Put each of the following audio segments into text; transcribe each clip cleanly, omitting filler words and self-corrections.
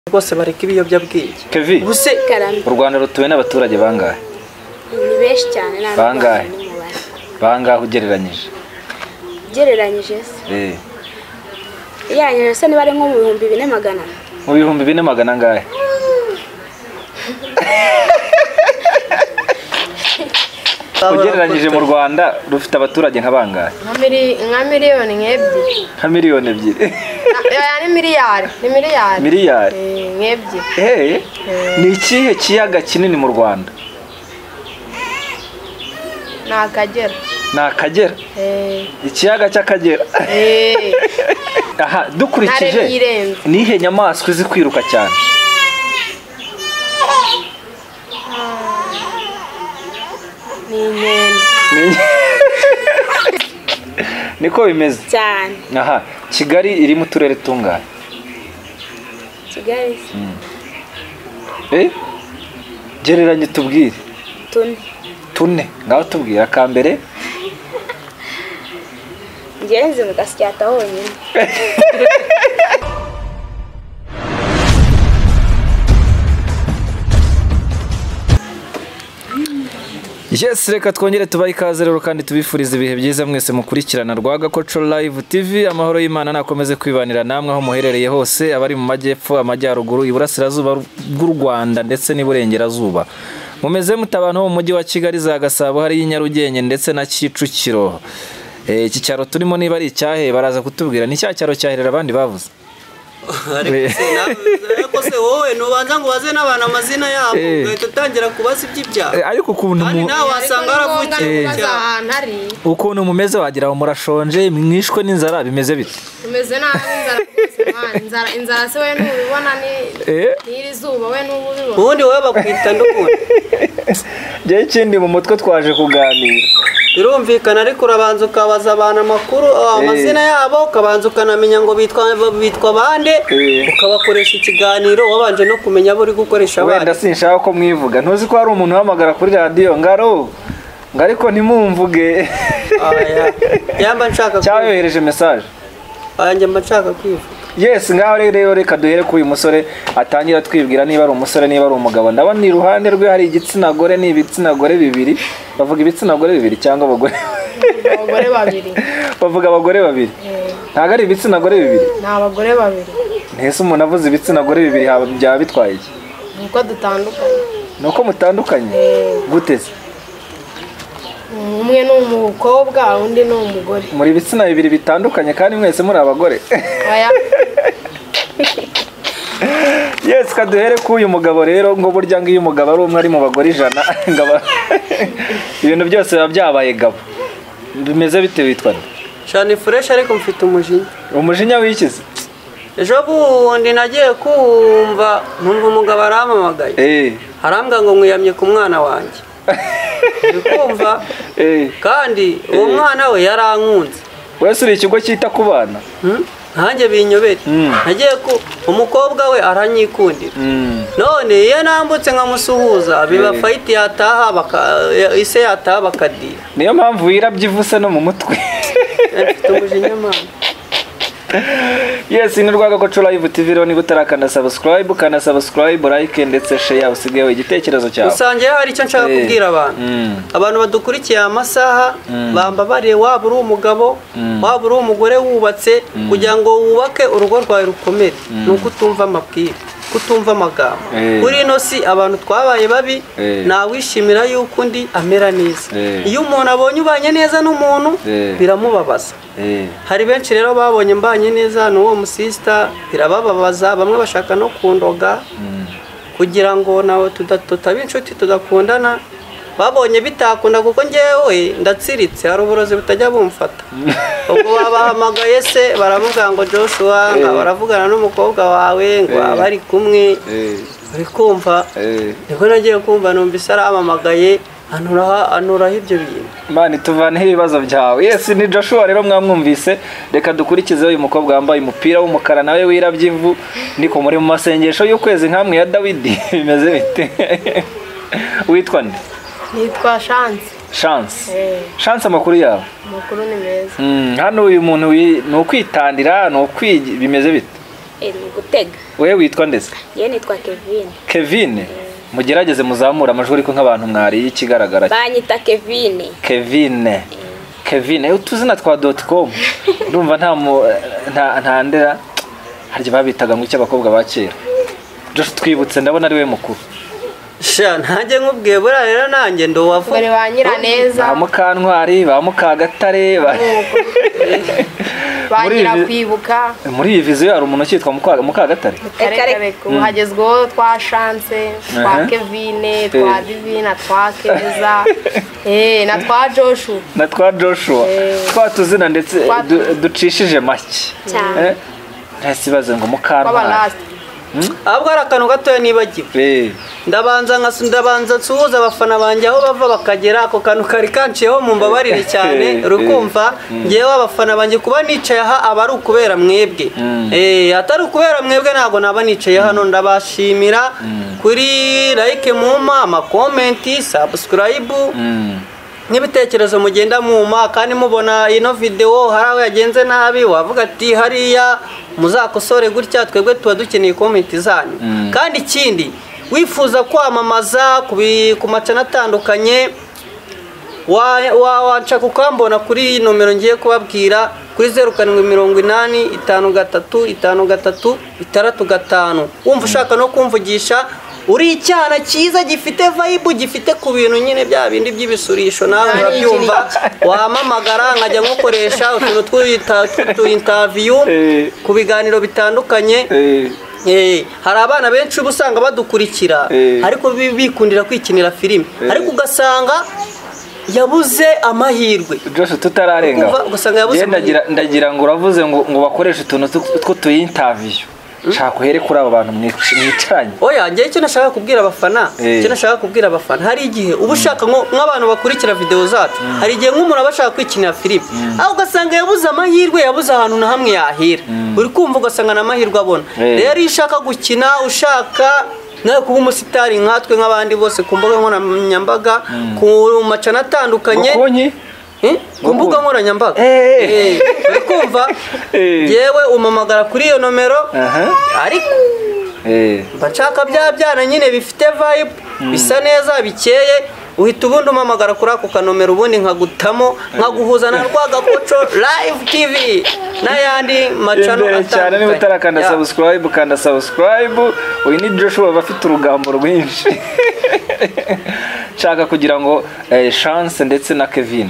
rwose bareka ibiyobyabwenge. Kevin, ubuse u Rwanda rutuwe n'abaturage bangahe? Ni benshi cyane bangahe? Bangahe ugereranyije? Gereranyije se? Yanyije se niba ari nko mu 2400. Mu 2400 angahe? Ugereranyije mu Rwanda rufite abaturage nka bangahe? Nka miliyoni nk'ebyiri. Nka miliyoni ebyiri. Ni miliyari. Ni miliyari. Miliyari? Nk'ebyiri. Ni ikihe kiyaga kinini mu Rwanda? Ni Akagera. Ni Akagera? Ikiyaga cy'Akagera? Aha, dukurikije nihe nyamaswa izi kwiruka cyane? Ni inkende. Niko bimeze cyane. Aha, Kigali iri mu turere tungahe? Kigali. Gereranye tubwire. Tune. Ngaho tubwira ka mbere. Ngenze mu Gasyata honyine. Yes, reka twongere tubaye ikaze rero kandi tubifuriza ibihe byiza mwese mukurikirana Rwagakoco Live TV. Amahoro y'Imana nakomeze kwibanira namwe aho muherereye hose, abari mu majyepfo, amajyaruguru, iburasirazuba bw'u Rwanda ndetse n'iburengerazuba. Mumeze mutabano mu mujyi wa Kigali, za Gasabo, hari Nyarugenge ndetse na Kicukiro. Iki cyaro turimo niba ari icyahe baraza kutubwira. Ni cya cyaro cyaherera abandi bavuze. Ariko se wowe nubanza ngo baze n'abana amazina yabo ugahita utangira kubaza iby'ibyaha. Ariko ukuntu wasanga aravukiye ukuntu mumeze wagira ngo murashonje mwishwe n'inzara bimeze bite? Tumeze nabi inzara se we n'ubibona n'iri zuba we n'ubibona. Ubundi wowe bakwita ndukunda. Ngiye ikindi mu mutwe twaje kuganira. Birumvikana ariko urabanza ukabaza abantu amakuru amazina yabo, ukabanza ukanamenya ngo bitwa bande, ukabakoresha ikiganiro wabanje no kumenya abo uri gukoresha abandi. Wenda sinshaka ko mwivuga, ntuzi ko hari umuntu uhamagara kuri radio ngaro ariko ntimumvuge. Yamba nshaka cyayohereje message. Anje mba nshaka kwivuga. Yes, ngaho rero reka duhere ku uyu musore atangira twibwira niba ari umusore niba ari umugabo. Ndabona iruhande rwe hari igitsina gore n'ibitsina gore bibiri. Bavuga ibitsina gore bibiri cyangwa abagore babiri. Bavuga abagore babiri. Ntago ari ibitsina gore bibiri. Ni abagore babiri. Ntese umuntu avuze ibitsina gore bibiri byaba bitwaye iki? Nuko dutandukanye. Nuko mutandukanye? Gute se? Umwe ni umukobwa undi ni umugore. Muri ibitsina bibiri bitandukanye kandi mwese muri abagore. Yes, kaduhere ku uyu mugabo rero ngo burya ngiyo umugabo ari umwe ari mu bagore 100 ngaba ibintu byose biba byabaye gabo. Bimeze bite witwa? Shani fresh ariko mfite umujinya. Umujinya wikize? Ejo bundi nagiye kumva numva umugabo aramamagaye. Arambwa ngo mwiyamye ku mwana wanjye. Bikumva kandi uwo mwana we yarankunze. Wese uri ikigo cyita ku bana? Nanjye binyobere. Nagiye ku umukobwa we aranyikundira. None iyo nambutse nkamusuhuza biba fight yataha ise yataha bakadira. Niyo mpamvu wirabyivuse no mu mutwe. Mfite umujinya mama. Yes, ni Rwagakoco Live TV rero niba utarakanda subscribe kana subscribe like ndetse share usigaye igitekerezo cyawe. Usangiye hari icyo nshaka kubwira abantu. Abantu badukurikiye amasaha bamba bare waba uri umugabo waba uri umugore wubatse kugira ngo wubake urugo rwawe rukomere nuko utumva amabwire kutumva amagambo. Kuri ino si abantu twabaye babi nawishimira yuko undi amera neza. Iyo umuntu abonye ubanye neza n'umuntu biramubabaza. Hari benshi rero babonye mbanye neza n'uwo musista birabababaza, bamwe bashaka no kundoga kugira ngo nawe tutaba inshuti tudakundana. Babonye bitakunda kuko ngewe ndatsiritse hari uburozi butajya bumfata. Ubwo babahamagaye se baravuga ngo Joshua baravugana n'umukobwa wawe ngo abari kumwe. Uri kumva? Niko nagiye kumva numvise aramamagaye anuraho ibyo bintu. Mani tuvaneho ibibazo byawe. Yes, ni Joshua rero mwamwumvise. Reka dukurikize uyu mukobwa wambaye umupira w'umukara nawe wirabyivu. Niko muri mu masengesho y'ukwezi nkamwe ya Dawidi. Bimeze bite? Witwa nde? Nitwa Chance. Chance amakuru yawe? Amakuru ni meza. Hano uyu muntu ni ukwitandira bimeze bite? ni gutega. Wewe witwa ndetse? Yewe nitwa Kevin. Kevin. Mugerageze muzamura amajwi ariko nk'abantu mwari ikigaragara. Banyita Kevin. Kevin. Kevin, utuzina twa .com. Ndumva nta ndera. Harya babitaga ngo cy'abakobwa ba kera. Josh twibutse ndabona ari we mukuru. Sha ntange nkubwiye bura rero nanjye ndo wavuga. Bari banyira neza. Ba Mukantwari, ba Mukagatare, bagira kwibuka. Muri iyi viziyo hari umuntu cyitwa Mukagatare. Kare hagezweho twa Chance, twa Kevin, twa Divina, twa Keza. Na twa Joshua. Na twa Joshua. Twa tuzina ndetse ducishije make. Ntasibaze ngo Mukantwari. Ahubwo ari akantu gatoya nibagiwe. Ndabanza nsuhuza abafana banjye aho bava bakagera, ako kantu kari kanciyeho mu mbabarire cyane rukumva ngewe abafana banjye kuba nicaye aha aba ari ukubera mwebwe. Atari ukubera mwebwe ntabwo naba nicaye hano. Ndabashimira kuri like muma, ama comment, subscribe n'ibitekerezo mugenda muma, kandi mubona ino video hari aho yagenze nabi wavuga ati hariya muzakosore gutya, twebwe tuba dukeneye comment zanyu. Kandi ikindi wifuza kwamamaza ku macana atandukanye wanca kukambona kuri nomero ngiye kubabwira kuri 0783535365. Wumva ushaka no kumvugisha uri icyana cyiza gifite vibe, gifite ku bintu nyine bya bindi by'ibisurisho, nawe urabyumva wamamagara nkajya nkokoresha utuntu tw'utu interview ku biganiro bitandukanye. Hari abana benshi ubusanga badukurikira ariko bikundira kwikinira filime, ariko ugasanga yabuze amahirwe. Josh tutararenga ndagira ngo uravuze ngo bakoreshe utuntu tw'utu interview. Shaka uhere kuri abo bantu mwicaranye. Oya ngiye icyo nashaka kubwira abafana, hari igihe uba ushaka nk'abantu bakurikira video zacu, hari igihe nk'umuntu aba ashaka kwikinira filime aho ugasanga yabuze amahirwe, yabuze ahantu na hamwe yahira, uri kumva ugasanga na amahirwe abona. Rero iyo ushaka gukina, ushaka nawe kuba umusitari nkatwe nk'abandi bose ku mbuga nkoranyambaga, ku macana atandukanye, ku mbuga nkoranyambaga, uri kumva yewe umamagara kuri iyo nomero. Ariko bashaka byana nyine bifite vibe, bisa neza, bikeye, uhita ubundi umamagara kuri ako kanomero, ubundi nkagutamo nkaguhuza na Rwagakoco Live TV n'ayandi macano atandukanye. Niba utarakanda subscribe kanda subscribe. Uyu ni Joshua bafite urugambo rwinshi. Nshaka kugira ngo Chance ndetse na Kevin.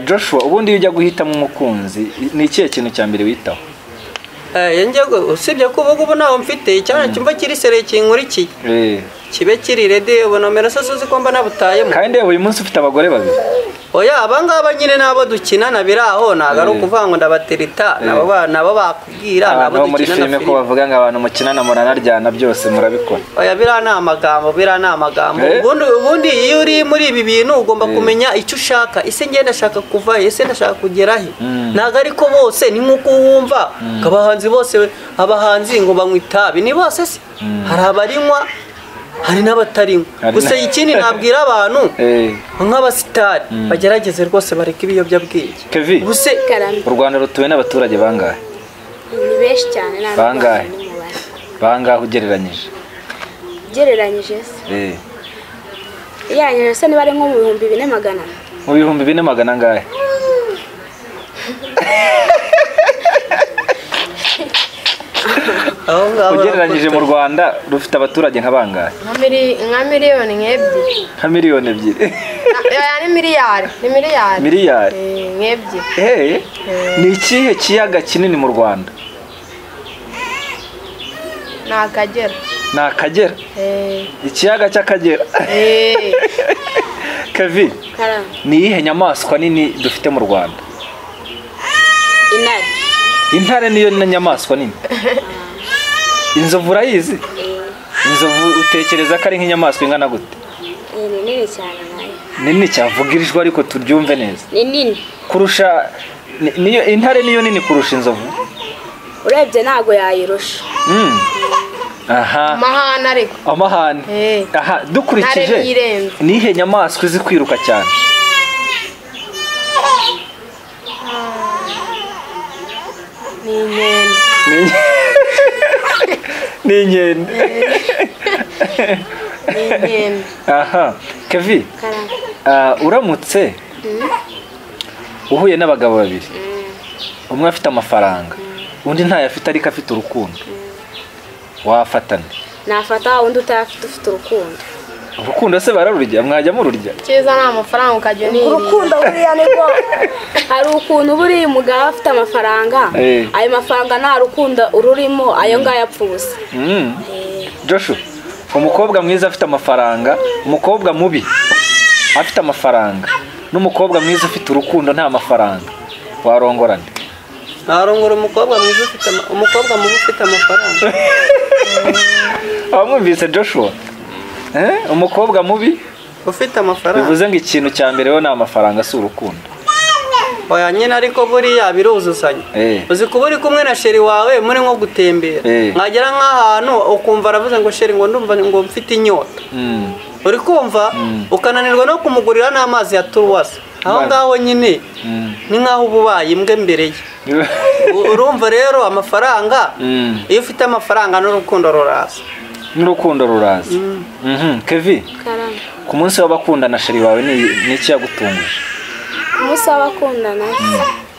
Joshua, ubundi iyo ujya guhitamo umukunzi ni ikihe kintu cya mbere witaho? Usibye ko ubu naho mfite icyana cyumba kiri sereki nkurikiye kibe kiri rede, ubona nomero se uzi ko mba nabutayemo. Kandi uyu munsi ufite abagore babiri. Oya abangaba nyine nabo dukinana biraho, ntago ari ukuvuga ngo ndabatereta, nabo bakubwira nabo muri filime ko bavuga ngo abantu mukinana muranaryana byose murabikora. Oya bira ni amagambo. Ubundi iyo uri muri ibi bintu ugomba kumenya icyo ushaka. Ese ngenda ndashaka kuva, ese ndashaka kugera he? Ntago ariko bose ni nkuko wumva abahanzi bose, abahanzi ngo banywa itabi ni bose se, hari abarinywa hari n'abatarinywa. Gusa ikindi nabwira abantu nk'abasitari bagerageze rwose bareka ibiyobyabwenge. Kevin, u Rwanda rutuwe n'abaturage bangahe? Ni benshi cyane. Bangahe ugereranyije? Se yanyu se niba ari nko mu 2400. Mu 2400 angahe? Ugereranyije mu Rwanda rufite abaturage nka bangahe? Nka miliyoni nk'ebyiri. Nka miliyoni ebyiri. Ni miliyari. Miliyari nk'ebyiri. Ni ikihe kiyaga kinini mu Rwanda? Ni Akagera. Ni Akagera? Ikiyaga cy'Akagera. Kevin, ni iyihe nyamaswa nini dufite mu Rwanda? Intare. Intare niyo nyamaswa nini. Inzovu urayizi? Inzovu utekereza ko ari nk'inyamaswa ingana gute? Ni nini cyane nayo. Nini cyavugirijwe ariko turyumve neza. Ni nini. Kurusha niyo intare niyo nini kurusha inzovu? Urebye ntago yayirusha. Aha. Amahane ariko. Amahane. Aha dukurikije nihe nyamaswa izi kwiruka cyane? Ni inkende. ni inkende. Aha Kevi, uramutse uhuye n'abagabo babiri, umwe afite amafaranga undi ntayo afite ariko afite urukundo, wafatana? nafata undi utayafite ufite urukundo. Urukundo se bararurya, mwajya mururya? Cyiza nta mafaranga ukajya unirira. Urukundo buriya nibwo hari ukuntu buriya umugabo afite amafaranga, ayo mafaranga nta rukundo ururimo, ayo ngayo apfuza. Joshua, umukobwa mwiza afite amafaranga, umukobwa mubi afite amafaranga, n'umukobwa mwiza ufite urukundo nta mafaranga, warongorana? narongora umukobwa mwiza ufite umukobwa mubi ufite amafaranga. Wamwumvise Joshua? Umukobwa mubi ufite amafaranga bivuze ngo ikintu cya mbere yo ni amafaranga, si urukundo. oya nyine ariko buriya biruzuzanya. Uzi kuba uri kumwe na sheri wawe muri nko gutembera, mwagera nk'ahantu ukumva aravuze ngo sheri ngo ndumva ngo mfite inyota, uri kumva ukananirwa no kumugurira n'amazi ya turuwasa, aho ngaho nyine ni nk'aho uba ubaye imbwa mbere ye. Urumva rero amafaranga, iyo ufite amafaranga n'urukundo ruraza. N'urukundo ruraza. Kevi, ku munsi w'abakundana sheri wawe ni iki yagutunguje? Umunsi w'abakundana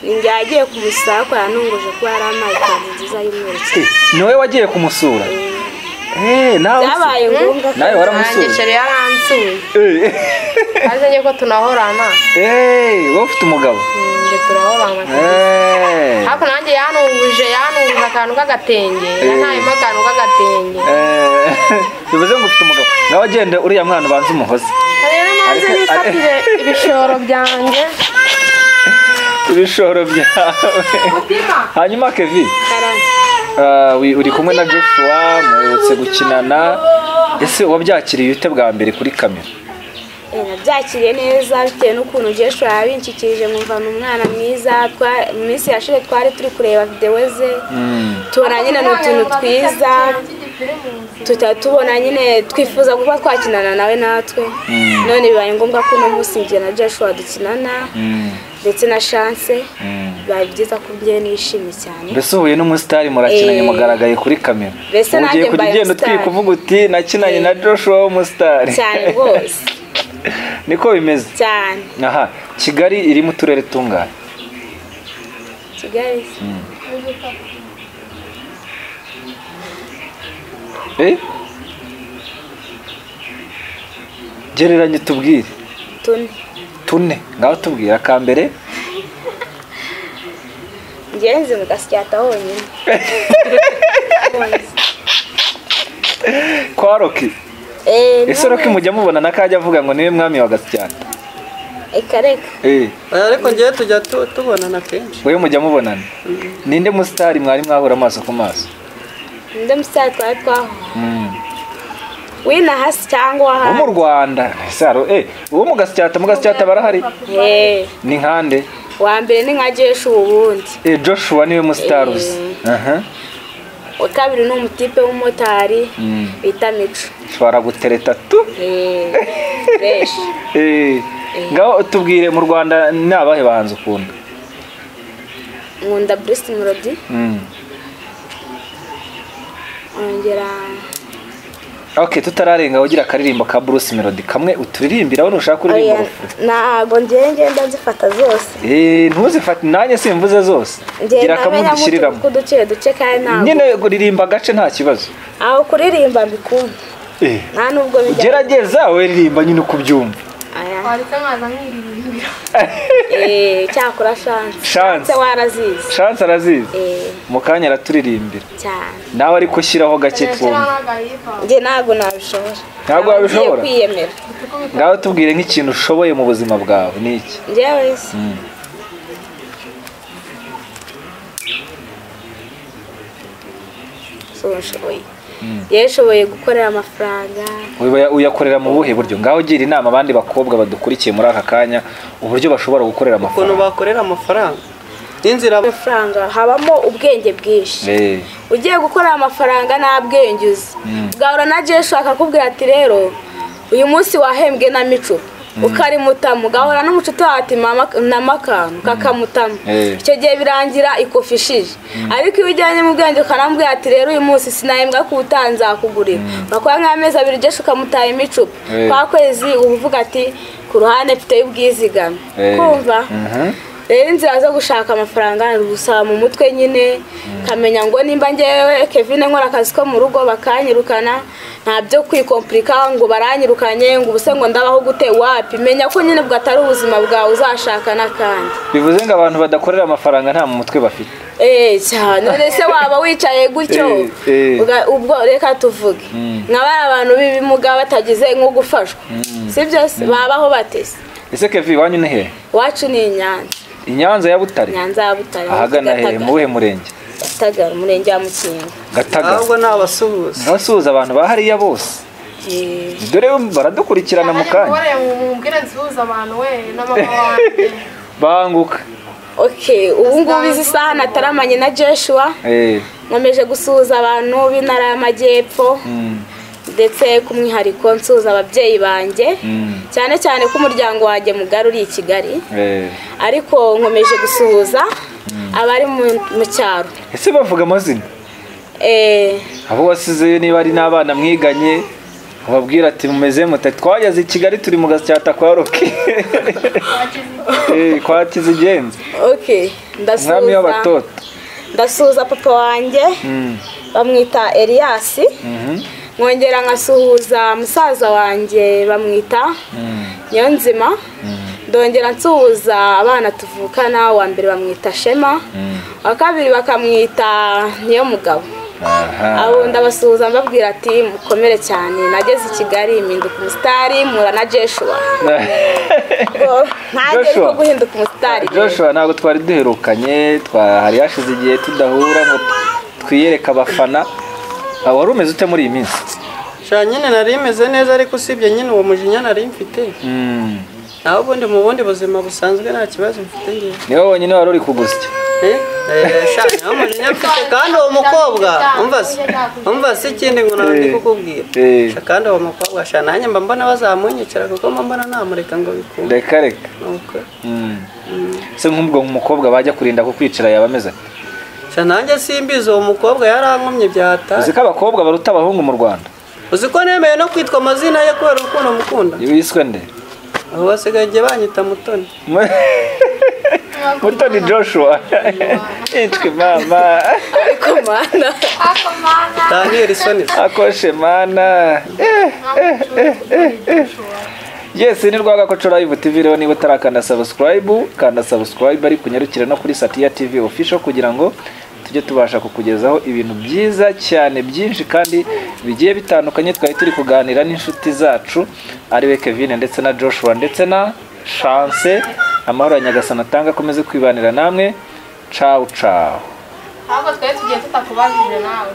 njye yagiye kumusura ko yanunguje ko yari amaye ikanzu nziza y'umweru. Niwe wagiye kumusura? Nawe byabaye ngombwa nawe waramusura? Sheri yaransuye. Aze njye ko tunahorana. Wowe ufite umugabo? Njye turahorana. Ariko nanjye yanunguje akantu k'agatenge, yantayemo akantu k'agatenge. Bivuze ngo ufite umugabo, nawe agende uriya mwana ubanza umuhoze. Rero maze nifatire ibishoro byanjye. Ibishoro byawe. Hanyuma Kevi, uri kumwe na Joshua, muherutse gukinana, ese wabyakiriye ute bwa mbere kuri kamera? Nabyakiriye neza bitewe n'ukuntu Joshua yabinshyikirije, nkumva ni umwana mwiza. Mu minsi yashize twari turi kureba videwo ze, tubona nyine ni utuntu twiza, tubona nyine twifuza kuba twakinana nawe natwe. None bibaye ngombwa ko uno munsi njye na Joshua dukinana ndetse na Chance, bibaye byiza ko njye nishimye cyane. Mbese uhuye n'umusitari murakinanye mugaragaye kuri kamera, ugiye kugenda utwika uvuga uti nakinanye na Joshua w'umusitari? Cyane rwose. Niko bimeze cyane. Aha, Kigali iri mu turere tungahe? Kigali gereranye tubwire. Tune. Ngaho tubwire akambere. Ngenzi mu Gasyata honyine. Kwa Roki? Ese Roki mujya mubona nakajya avuga ngo niwe mwami wa Gasyata? Kareka. Ariko ngiye tujya tubonana kenshi. Wewe mujya mubonana? Ninde musitari mwari mwahura amaso ku maso? Ninde musitari twaho? Wina hasi cyangwa aha? Mu Rwanda. Saro uwo mu Gasyata barahari? Ni nkande? Wa mbere ni nka Joshua ubundi. Joshua niwe musitari uzi. Wa kabiri ni umutipe w'umumotari bita Mico. Shobora gutereta tu? Fresh. Ngaho tubwire mu Rwanda ni abahe bahanze ukunda? Nkunda Bruce Melody. Ongera. Okay, tutararenga ugira akaririmbo ka Bruce Melody kamwe uturirimbira aho ushaka kuririmba. Ntago ngenda nzifata zose. Ntuzifate nanjye simvuze zose. Gira kamwe dushiriramo. Duce kandi ntago. Nyine kuririmba gace nta kibazo. Aho kuririmba mbikunda. Nta nubwo bijya. Gerageza we ririmba nyine ukubyumva. Warika nkaza nkiririmbira. Cyakora Chance warazizi. Chance arazizi. Mukanya araturirimbira. Cyane. Nawe ari kushyiraho gake twumva. Nge ntago nabishobora. Ntago wabishobora? Kwiyemera. Ngaho tubwire nk'ikintu ushoboye mu buzima bwawe ni iki? Njyewe nshoboye. Yeshoboye gukorera amafaranga. Uyakorera mu buhe buryo? Ngaho gira inama abandi bakobwa badukurikiye muri aka kanya uburyo bashobora gukorera amafaranga. Ukuntu bakorera amafaranga? Inzira amafaranga habamo ubwenge bwinshi. Ugiye gukorera amafaranga nta bwenge uzi. Gahora na Joshua akakubwira ati rero uyu munsi wahembwe na Mico ukarimutamo ugahora n'umucuti wawe ati mama n'amakanu kakamutamo icyo gihe birangira ikofishije ariko iyo ujyanye mu bwenge ukanambwira ati rero uyu munsi sinahembwa ko utanzakugurira bakora nk'amezi 2 Joshua ukamutaha imicupa kwa kwezi uvuga ati ku ruhande mfite y'ubwizigame kumva rero inzira zo gushaka amafaranga ni gusaba mu mutwe nyine kamenya ngo nimba ngewe Kevin nkora akazi ko mu rugo bakanyirukana nta byo kwikomplika ngo baranyirukanye ngo ubuse ngo ndabaho gute wapi menya ko nyine bwatari ubuzima bwawe uzashaka nakandi bivuze ngo abantu badakorera amafaranga nta mu mutwe bafite cyane ese waba wicaye gutyo ubwo reka tuvuge nk'abari abantu b'ibimuga batagize nko gufashwa sibyo babaho batese ese Kevin wanyu ni he wacu ni Inyanza ya Butare Nyanza ya Butare ahagana he mu murenge Gatagara umurenge wa Mukingo Gatagara ahubwo n'abasuhuza abantu bahariya bose dore baradukurikirana mu kanya mumbwire nsuhuza abantu we n'amama wanjye banguka ubu ngubu izi saha nataramanye na Joshua nkomeje gusuhuza abantu b'intara y'Amajyepfo ndetse kumwihariko nsuhuza ababyeyi banjye cyane cyane ko umuryango wanjye mugari uri i Kigali ariko nkomeje gusuhuza abari mu cyaro ese bavuga amazina abo wasizeyo niba ari n'abana mwiganye ubabwira ati mumeze mute twageze i Kigali turi mu Gasyata kwa Roki kwa Kizigenza ndasuhuza papa wanjye bamwita Elias nkongera nkasuhuza musaza wanjye bamwita Niyonzima ndongera nsuhuza abana tuvukana wa mbere bamwita Shema wa kabiri bakamwita Niyo Mugabo abo ndabasuhuza mbabwira ati mukomere cyane nageze i Kigali impinduka umusitari mura na Joshua ntajye ko guhinduka umusitari Joshua ntabwo twari duherukanye hari hashize igihe tudahura ngo twiyereka abafana wari umeze ute muri iyi minsi nyine nari imeze neza ariko usibye nyine uwo mujinya nari mfite naho ubundi mu bundi buzima busanzwe nta kibazo mfite ngewe niwe wonyine wari uri kugusya naho umujinya mfite kandi uwo mukobwa umva si ikindi ngo nawe ndi kukubwira kandi uwo mukobwa nanjye mba mbona bazamunyicira kuko mba mbona namureka ngo bikunde reka se nk'ubwo umukobwa bajya kurinda kukwicira yaba ameze nanjye simbizi uwo mukobwa yarankomye byata uzi ko abakobwa baruta abahungu mu Rwanda uzi ko nemeye no kwitwa amazina ye kubera urukundo mukunda wiswe nde aho basigaye banyita Mutoni Mutoni Joshua inchwe mama ariko mana Daniel Soni akoshe mana Yes, ni Rwagakoco Live TV rero niba utarakanda subscribe ari kunyarukira no kuri Satya TV official kugira ngo tujye tubasha kukugezaho ibintu byiza cyane byinshi kandi bigiye bitandukanye twari turi kuganira n'inshuti zacu ariwe Kevin ndetse na Joshua ndetse na Chance amahoro ya Nyagasana atanga akomeze kwibanira namwe ciao ahubwo twari tugiye tutakubajije nawe